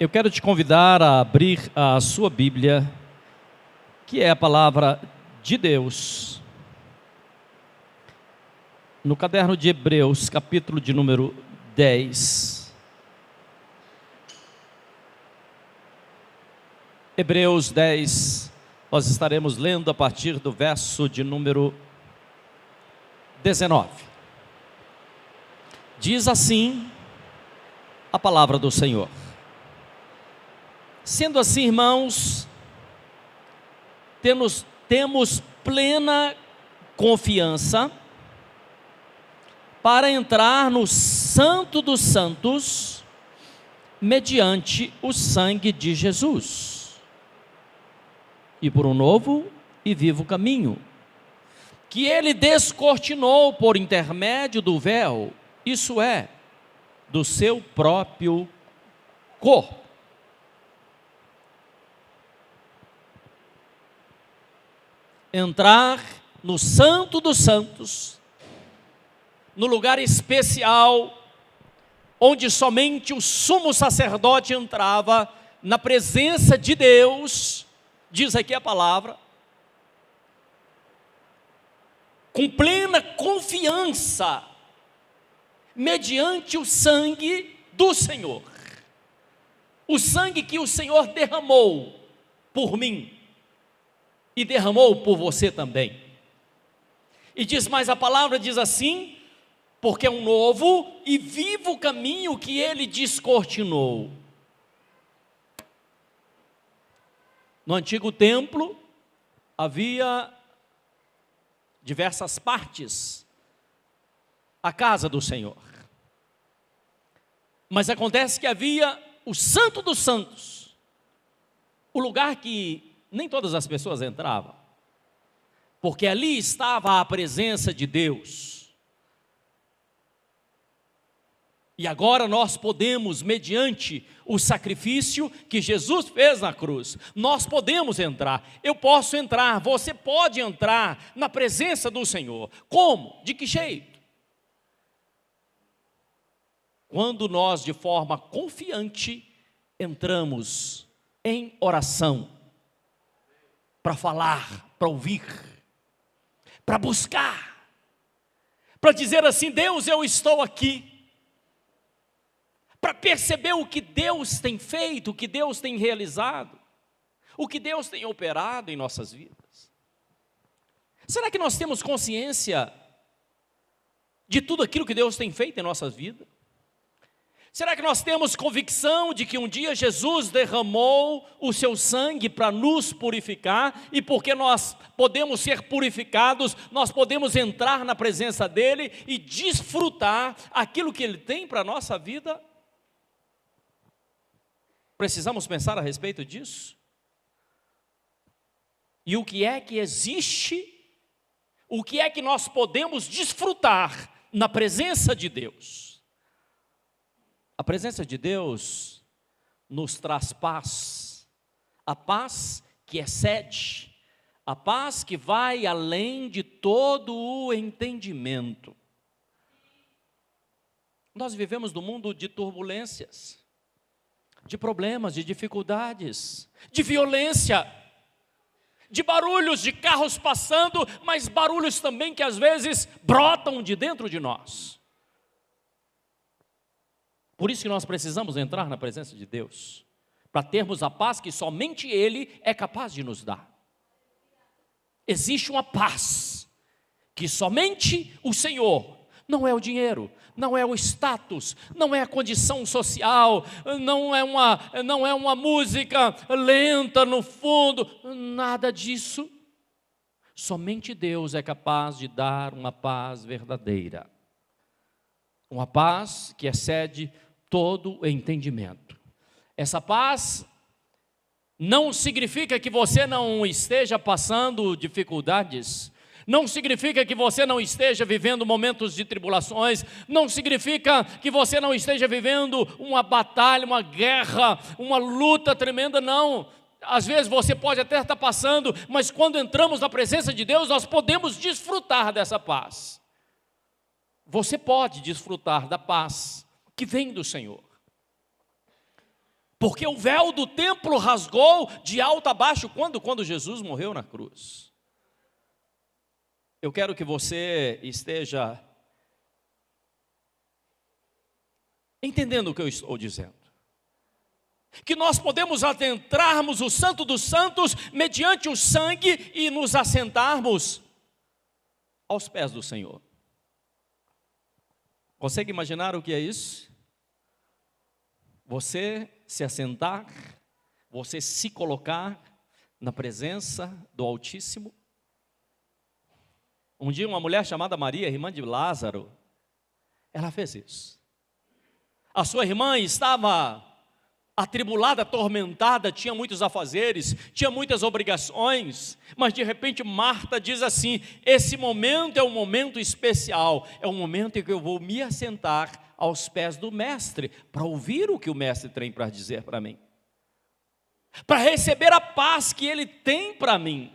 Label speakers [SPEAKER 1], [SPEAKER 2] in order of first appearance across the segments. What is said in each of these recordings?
[SPEAKER 1] Eu quero te convidar a abrir a sua Bíblia, que é a palavra de Deus, no caderno de Hebreus, capítulo de número 10. Hebreus 10, nós estaremos lendo a partir do verso de número 19. Diz assim a palavra do Senhor: sendo assim, irmãos, temos plena confiança para entrar no Santo dos Santos, mediante o sangue de Jesus, e por um novo e vivo caminho, que Ele descortinou por intermédio do véu, isso é, do seu próprio corpo. Entrar no Santo dos Santos, no lugar especial, onde somente o sumo sacerdote entrava, na presença de Deus, diz aqui a palavra, com plena confiança, mediante o sangue do Senhor, o sangue que o Senhor derramou por mim, e derramou por você também. E diz mais a palavra, diz assim: porque é um novo e vivo caminho que Ele descortinou. No antigo templo havia diversas partes à casa do Senhor, mas acontece que havia o Santo dos Santos, o lugar que nem todas as pessoas entravam, porque ali estava a presença de Deus. E agora nós podemos, mediante o sacrifício que Jesus fez na cruz, nós podemos entrar. Eu posso entrar, você pode entrar na presença do Senhor. Como? De que jeito? Quando nós, de forma confiante, entramos em oração, para falar, para ouvir, para buscar, para dizer assim: Deus, eu estou aqui, para perceber o que Deus tem feito, o que Deus tem realizado, o que Deus tem operado em nossas vidas. Será que nós temos consciência de tudo aquilo que Deus tem feito em nossas vidas? Será que nós temos convicção de que um dia Jesus derramou o seu sangue para nos purificar, e porque nós podemos ser purificados, nós podemos entrar na presença dEle e desfrutar aquilo que Ele tem para a nossa vida? Precisamos pensar a respeito disso. E o que é que existe, o que é que nós podemos desfrutar na presença de Deus? A presença de Deus nos traz paz, a paz que excede, a paz que vai além de todo o entendimento. Nós vivemos num mundo de turbulências, de problemas, de dificuldades, de violência, de barulhos de carros passando, mas barulhos também que às vezes brotam de dentro de nós. Por isso que nós precisamos entrar na presença de Deus, para termos a paz que somente Ele é capaz de nos dar. Existe uma paz que somente o Senhor, não é o dinheiro, não é o status, não é a condição social, não é uma música lenta no fundo, nada disso. Somente Deus é capaz de dar uma paz verdadeira, uma paz que excede todo o entendimento. Essa paz não significa que você não esteja passando dificuldades, não significa que você não esteja vivendo momentos de tribulações, não significa que você não esteja vivendo uma batalha, uma guerra, uma luta tremenda, não. Às vezes você pode até estar passando, mas quando entramos na presença de Deus, nós podemos desfrutar dessa paz. Você pode desfrutar da paz que vem do Senhor. Porque o véu do templo rasgou de alto a baixo. Quando Jesus morreu na cruz. Eu quero que você esteja entendendo o que eu estou dizendo. Que nós podemos adentrarmos o Santo dos Santos mediante o sangue e nos assentarmos aos pés do Senhor. Consegue imaginar o que é isso? Você se assentar, você se colocar na presença do Altíssimo. Um dia uma mulher chamada Maria, irmã de Lázaro, ela fez isso. A sua irmã estava atribulada, atormentada, tinha muitos afazeres, tinha muitas obrigações, mas de repente Marta diz assim: esse momento é um momento especial, é um momento em que eu vou me assentar aos pés do mestre, para ouvir o que o mestre tem para dizer para mim, para receber a paz que ele tem para mim,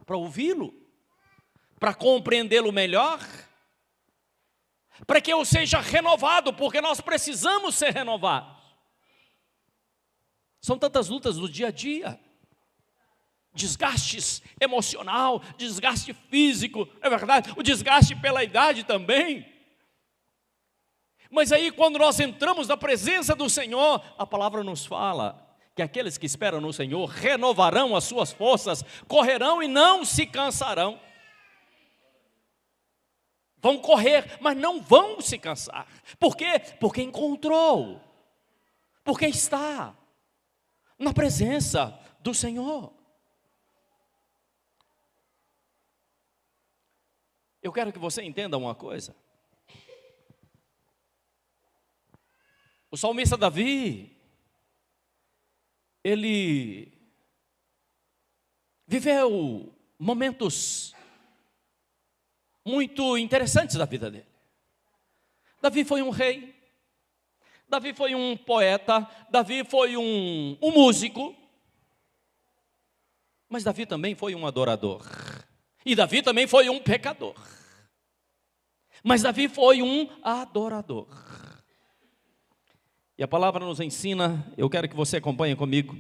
[SPEAKER 1] para ouvi-lo, para compreendê-lo melhor, para que eu seja renovado, porque nós precisamos ser renovados. São tantas lutas no dia a dia, desgastes emocional, desgaste físico, é verdade, o desgaste pela idade também. Mas aí quando nós entramos na presença do Senhor, a palavra nos fala que aqueles que esperam no Senhor renovarão as suas forças, correrão e não se cansarão. Vão correr, mas não vão se cansar. Por quê? Porque encontrou, porque está na presença do Senhor. Eu quero que você entenda uma coisa. O salmista Davi, ele viveu momentos muito interessantes da vida dele. Davi foi um rei, Davi foi um poeta, Davi foi um músico, mas Davi também foi um adorador, e Davi também foi um pecador, mas Davi foi um adorador. E a palavra nos ensina, eu quero que você acompanhe comigo,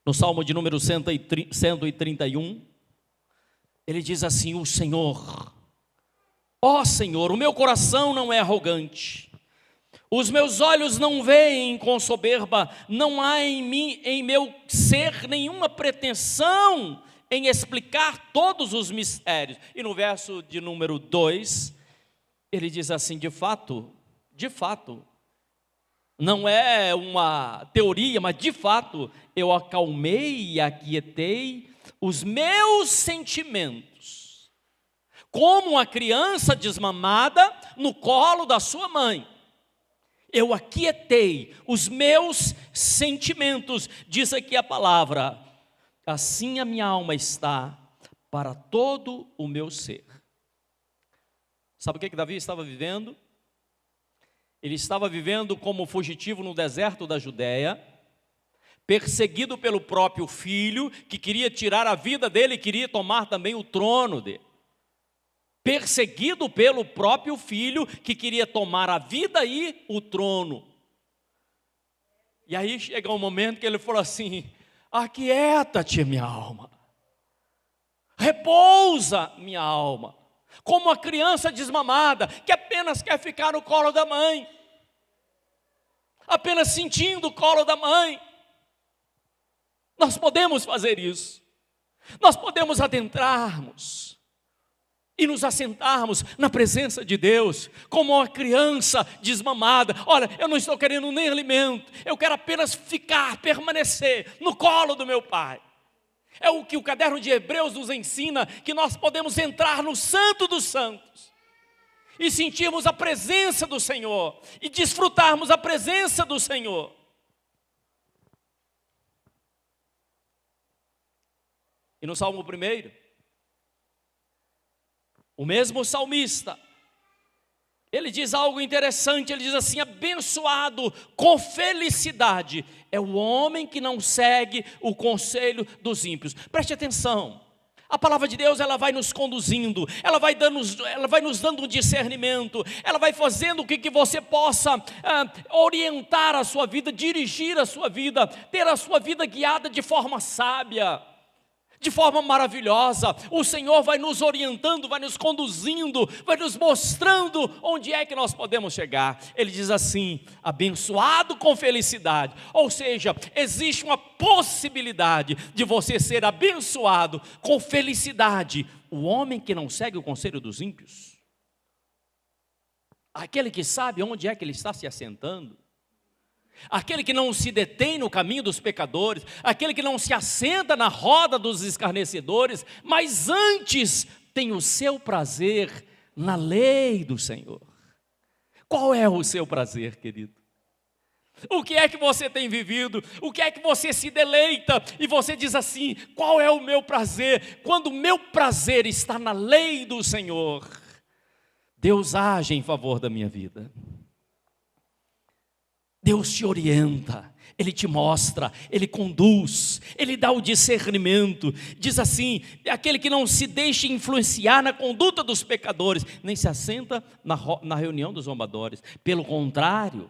[SPEAKER 1] no Salmo de número 131, ele diz assim: o Senhor, ó Senhor, o meu coração não é arrogante, os meus olhos não veem com soberba, não há em mim, em meu ser, nenhuma pretensão em explicar todos os mistérios. E no verso de número 2, ele diz assim: de fato, não é uma teoria, mas de fato, eu acalmei e aquietei os meus sentimentos, como uma criança desmamada no colo da sua mãe. Eu aquietei os meus sentimentos, diz aqui a palavra, assim a minha alma está para todo o meu ser. Sabe o que Davi estava vivendo? Ele estava vivendo como fugitivo no deserto da Judéia, perseguido pelo próprio filho, que queria tirar a vida dele e queria tomar também o trono dele. Perseguido pelo próprio filho, que queria tomar a vida e o trono. E aí chega um momento que ele falou assim: aquieta-te, minha alma, repousa, minha alma, como uma criança desmamada, que apenas quer ficar no colo da mãe, apenas sentindo o colo da mãe. Nós podemos fazer isso, nós podemos adentrarmos e nos assentarmos na presença de Deus, como uma criança desmamada. Olha, eu não estou querendo nem alimento, eu quero apenas ficar, permanecer no colo do meu Pai. É o que o caderno de Hebreus nos ensina, que nós podemos entrar no Santo dos Santos e sentirmos a presença do Senhor, e desfrutarmos a presença do Senhor. E no Salmo 1, o mesmo salmista, ele diz algo interessante, ele diz assim: abençoado com felicidade é o homem que não segue o conselho dos ímpios. Preste atenção, A palavra de Deus, ela vai nos conduzindo, ela vai nos dando um discernimento, ela vai fazendo com que você possa orientar a sua vida, dirigir a sua vida, ter a sua vida guiada de forma sábia, de forma maravilhosa. O Senhor vai nos orientando, vai nos conduzindo, vai nos mostrando onde é que nós podemos chegar. Ele diz assim: abençoado com felicidade. Ou seja, existe uma possibilidade de você ser abençoado com felicidade. O homem que não segue o conselho dos ímpios, aquele que sabe onde é que ele está se assentando, aquele que não se detém no caminho dos pecadores, aquele que não se assenta na roda dos escarnecedores, mas antes tem o seu prazer na lei do Senhor. Qual é o seu prazer, querido? O que é que você tem vivido? O que é que você se deleita? E você diz assim: qual é o meu prazer? Quando o meu prazer está na lei do Senhor, Deus age em favor da minha vida. Deus te orienta, Ele te mostra, Ele conduz, Ele dá o discernimento. Diz assim: aquele que não se deixa influenciar na conduta dos pecadores, nem se assenta na reunião dos zombadores. Pelo contrário,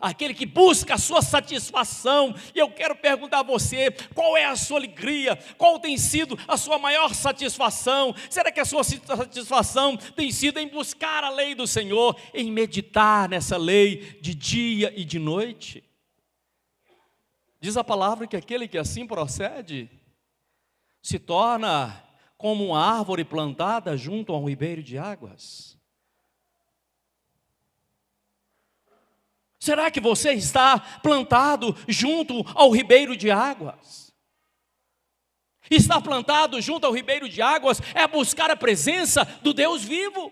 [SPEAKER 1] aquele que busca a sua satisfação. E eu quero perguntar a você: qual é a sua alegria? Qual tem sido a sua maior satisfação? Será que a sua satisfação tem sido em buscar a lei do Senhor, em meditar nessa lei de dia e de noite? Diz a palavra que aquele que assim procede se torna como uma árvore plantada junto a um ribeiro de águas. Será que você está plantado junto ao ribeiro de águas? Estar plantado junto ao ribeiro de águas é buscar a presença do Deus vivo.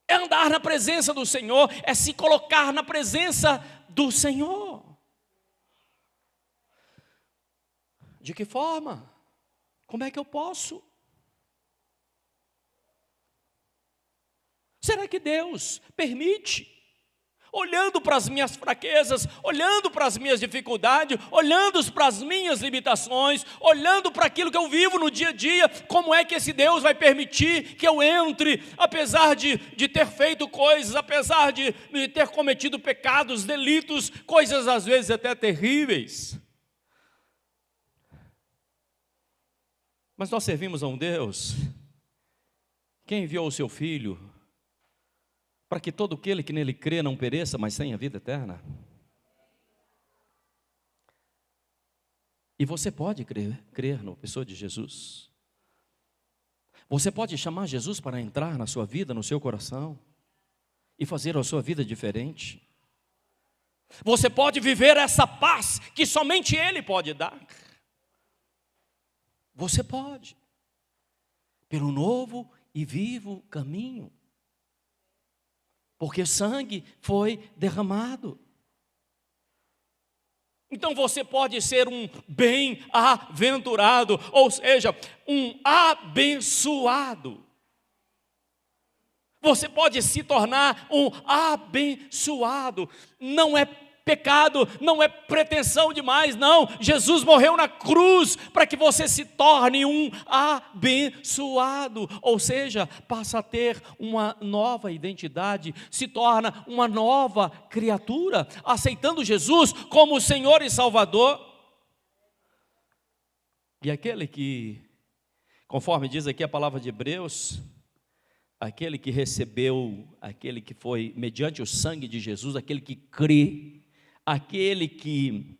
[SPEAKER 1] É andar na presença do Senhor, é se colocar na presença do Senhor. De que forma? Como é que eu posso? Será que Deus permite? Olhando para as minhas fraquezas, olhando para as minhas dificuldades, olhando para as minhas limitações, olhando para aquilo que eu vivo no dia a dia, como é que esse Deus vai permitir que eu entre, apesar de ter feito coisas, apesar de ter cometido pecados, delitos, coisas às vezes até terríveis. Mas nós servimos a um Deus que enviou o seu Filho para que todo aquele que nele crê não pereça, mas tenha vida eterna. E você pode crer na pessoa de Jesus. Você pode chamar Jesus para entrar na sua vida, no seu coração, e fazer a sua vida diferente. Você pode viver essa paz que somente Ele pode dar. Você pode, pelo novo e vivo caminho. Porque sangue foi derramado. Então você pode ser um bem-aventurado, ou seja, um abençoado. Você pode se tornar um abençoado. Não é pecado, não é pretensão demais, não. Jesus morreu na cruz para que você se torne um abençoado, ou seja, passa a ter uma nova identidade, se torna uma nova criatura, aceitando Jesus como Senhor e Salvador. E aquele que, conforme diz aqui a palavra de Hebreus, aquele que recebeu, aquele que foi mediante o sangue de Jesus, aquele que crê, aquele que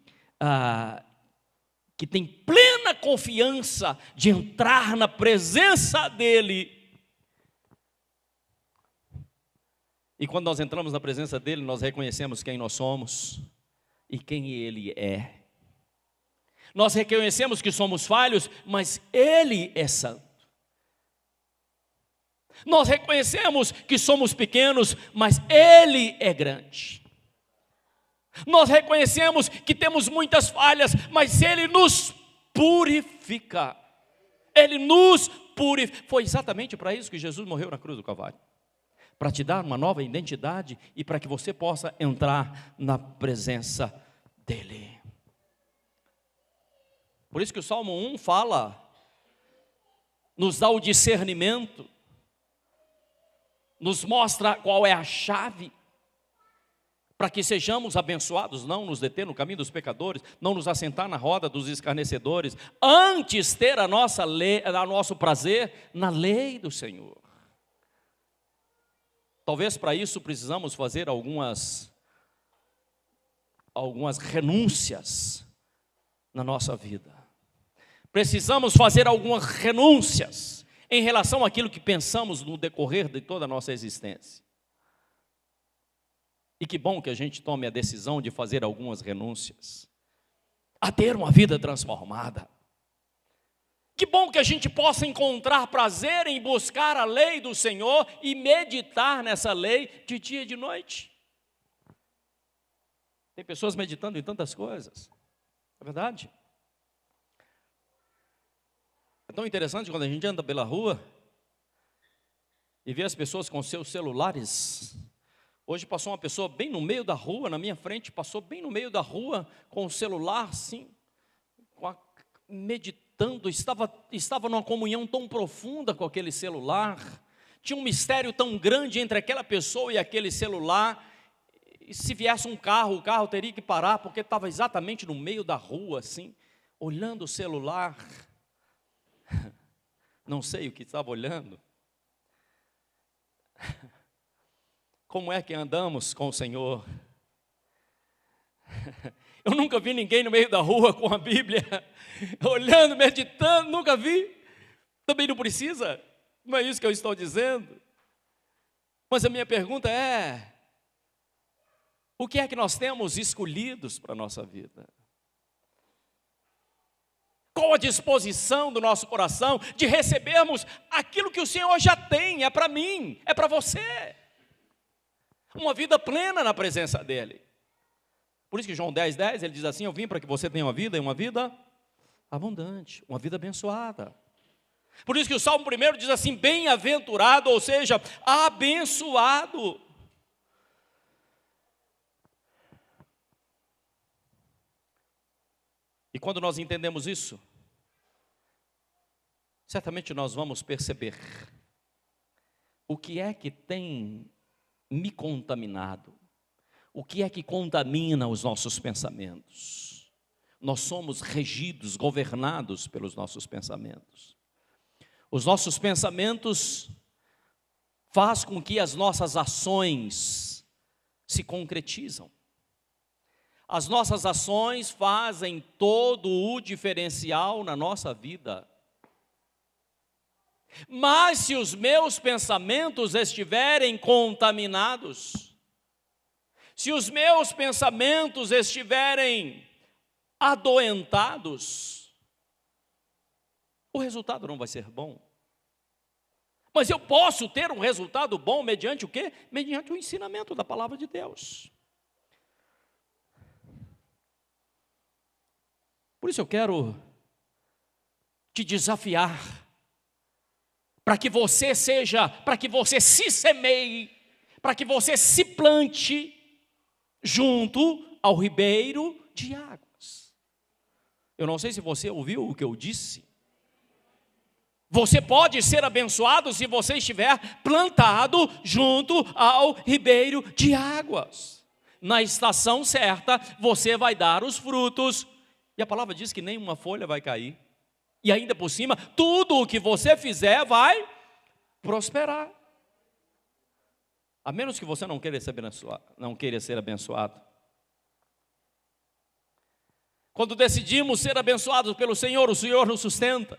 [SPEAKER 1] tem plena confiança de entrar na presença dEle. E quando nós entramos na presença dEle, nós reconhecemos quem nós somos e quem Ele é. Nós reconhecemos que somos falhos, mas Ele é santo. Nós reconhecemos que somos pequenos, mas Ele é grande. Nós reconhecemos que temos muitas falhas, mas Ele nos purifica. Ele nos purifica. Foi exatamente para isso que Jesus morreu na cruz do Calvário. Para te dar uma nova identidade e para que você possa entrar na presença dEle. Por isso que o Salmo 1 fala nos dá o discernimento, nos mostra qual é a chave para que sejamos abençoados, não nos deter no caminho dos pecadores, não nos assentar na roda dos escarnecedores, antes ter a nossa lei, a nosso prazer na lei do Senhor. Talvez para isso precisamos fazer algumas renúncias na nossa vida. Precisamos fazer algumas renúncias em relação àquilo que pensamos no decorrer de toda a nossa existência. E que bom que a gente tome a decisão de fazer algumas renúncias, a ter uma vida transformada. Que bom que a gente possa encontrar prazer em buscar a lei do Senhor e meditar nessa lei de dia e de noite. Tem pessoas meditando em tantas coisas, é verdade? É tão interessante quando a gente anda pela rua e vê as pessoas com seus celulares. Hoje passou uma pessoa bem no meio da rua, na minha frente, passou bem no meio da rua com o celular, assim, meditando, estava numa comunhão tão profunda com aquele celular, tinha um mistério tão grande entre aquela pessoa e aquele celular, e se viesse um carro, o carro teria que parar, porque estava exatamente no meio da rua, assim, olhando o celular, não sei o que estava olhando. Como é que andamos com o Senhor? Eu nunca vi ninguém no meio da rua com a Bíblia, olhando, meditando, nunca vi. Também não precisa, não é isso que eu estou dizendo. Mas a minha pergunta é: o que é que nós temos escolhidos para a nossa vida? Qual a disposição do nosso coração de recebermos aquilo que o Senhor já tem, é para mim, é para você? Uma vida plena na presença dEle. Por isso que João 10:10, ele diz assim: eu vim para que você tenha uma vida, e uma vida abundante, uma vida abençoada. Por isso que o Salmo 1 diz assim: bem-aventurado, ou seja, abençoado. E quando nós entendemos isso, certamente nós vamos perceber o que é que tem me contaminado, o que é que contamina os nossos pensamentos. Nós somos regidos, governados pelos nossos pensamentos. Os nossos pensamentos fazem com que as nossas ações se concretizam. As nossas ações fazem todo o diferencial na nossa vida. Mas se os meus pensamentos estiverem contaminados, se os meus pensamentos estiverem adoentados, o resultado não vai ser bom. Mas eu posso ter um resultado bom mediante o quê? Mediante o ensinamento da palavra de Deus. Por isso eu quero te desafiar, para que você se semeie, para que você se plante junto ao ribeiro de águas. Eu não sei se você ouviu o que eu disse. Você pode ser abençoado se você estiver plantado junto ao ribeiro de águas. Na estação certa, você vai dar os frutos. E a palavra diz que nenhuma folha vai cair. E ainda por cima, tudo o que você fizer vai prosperar. A menos que você não queira ser abençoado. Quando decidimos ser abençoados pelo Senhor, o Senhor nos sustenta.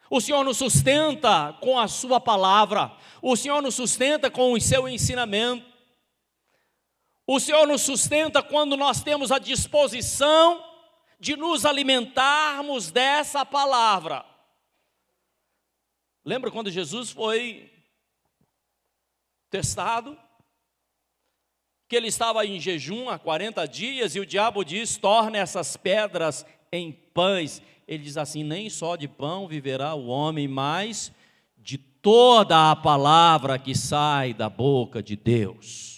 [SPEAKER 1] O Senhor nos sustenta com a sua palavra. O Senhor nos sustenta com o seu ensinamento. O Senhor nos sustenta quando nós temos a disposição de nos alimentarmos dessa palavra. Lembra quando Jesus foi testado? Que ele estava em jejum há 40 dias e o diabo diz: torne essas pedras em pães. Ele diz assim: nem só de pão viverá o homem, mas de toda a palavra que sai da boca de Deus.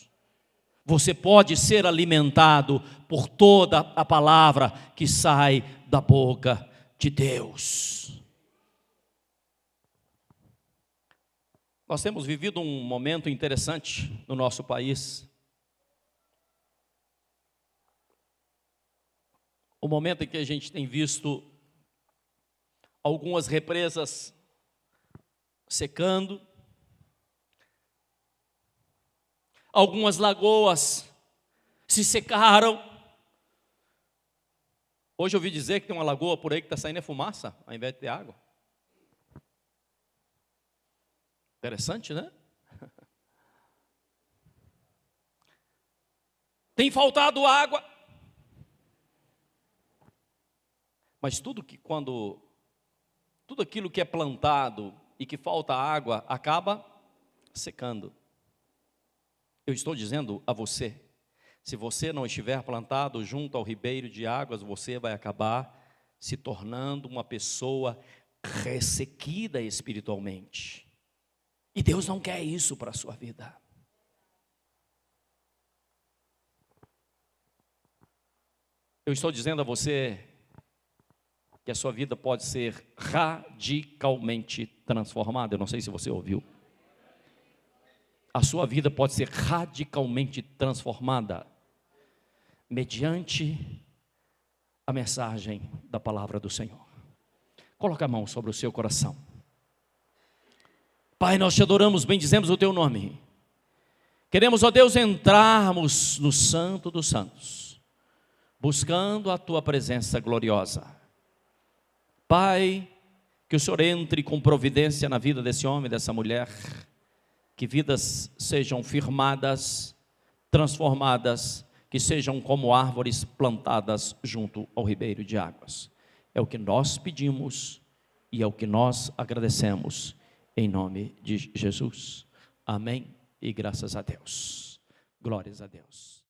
[SPEAKER 1] Você pode ser alimentado por toda a palavra que sai da boca de Deus. Nós temos vivido um momento interessante no nosso país. O momento em que a gente tem visto algumas represas secando, algumas lagoas se secaram. Hoje eu ouvi dizer que tem uma lagoa por aí que está saindo fumaça, ao invés de ter água. Interessante, né? Tem faltado água. Mas tudo aquilo que é plantado e que falta água, acaba secando. Eu estou dizendo a você, se você não estiver plantado junto ao ribeiro de águas, você vai acabar se tornando uma pessoa ressequida espiritualmente. E Deus não quer isso para a sua vida. Eu estou dizendo a você que a sua vida pode ser radicalmente transformada. Eu não sei se você ouviu. A sua vida pode ser radicalmente transformada mediante a mensagem da palavra do Senhor. Coloque a mão sobre o seu coração. Pai, nós te adoramos, bendizemos o teu nome. Queremos, ó Deus, entrarmos no Santo dos Santos, buscando a tua presença gloriosa. Pai, que o Senhor entre com providência na vida desse homem, dessa mulher, que vidas sejam firmadas, transformadas, que sejam como árvores plantadas junto ao ribeiro de águas. É o que nós pedimos e é o que nós agradecemos, em nome de Jesus. Amém e graças a Deus. Glórias a Deus.